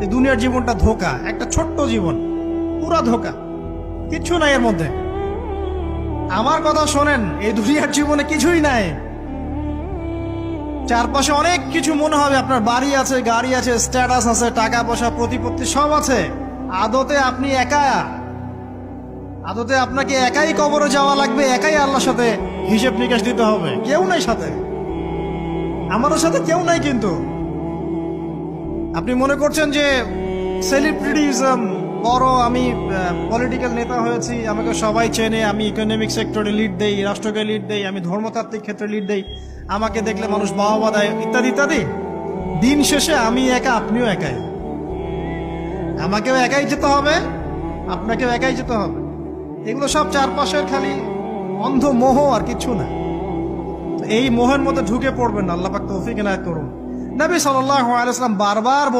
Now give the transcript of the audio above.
এই দুনিয়ার জীবনটা ধোঁকা, একটা ছোট্ট জীবন, পুরা ধোঁকা, কিচ্ছু নাই এর মধ্যে। আমার কথা শোনেন, এই দুনিয়ার জীবনে কিছুই নাই। চারপাশে অনেক কিছু মনে হবে, আপনার বাড়ি আছে, গাড়ি আছে, স্ট্যাটাস আছে, টাকা পয়সা, প্রতিপত্তি সব আছে। আদতে আপনি একা, আদতে আপনাকে একাই কবরে যাওয়া লাগবে, একাই আল্লাহর সাথে হিসেব নিকাশ দিতে হবে। কেউ নাই সাথে, আমাদের সাথে কেউ নাই। কিন্তু আপনি মনে করছেন যে সেলিব্রিটিজম, বড় আমি পলিটিক্যাল নেতা হয়েছি, আমাকে সবাই চেনে, আমি ইকোনমিক সেক্টরে লিড দেই, রাষ্ট্রকে লিড দেই, আমি ধর্মতাত্ত্বিক ক্ষেত্রে লিড দেই, আমাকে দেখলে মানুষ বাহবা দেয়, ইত্যাদি ইত্যাদি। দিন শেষে আমি একা, আপনিও একাই। আমাকেও একাই যেতে হবে, আপনাকেও একাই যেতে হবে। এগুলো সব চারপাশের খালি অন্ধ মোহ, আর কিছু না। এই মোহের মধ্যে ঢুকে পড়বেন না, আল্লাহ পাক তৌফিক এনায়েত করুন। নবী সাল্লাল্লাহু আলাইহি ওয়াসাল্লাম বারবার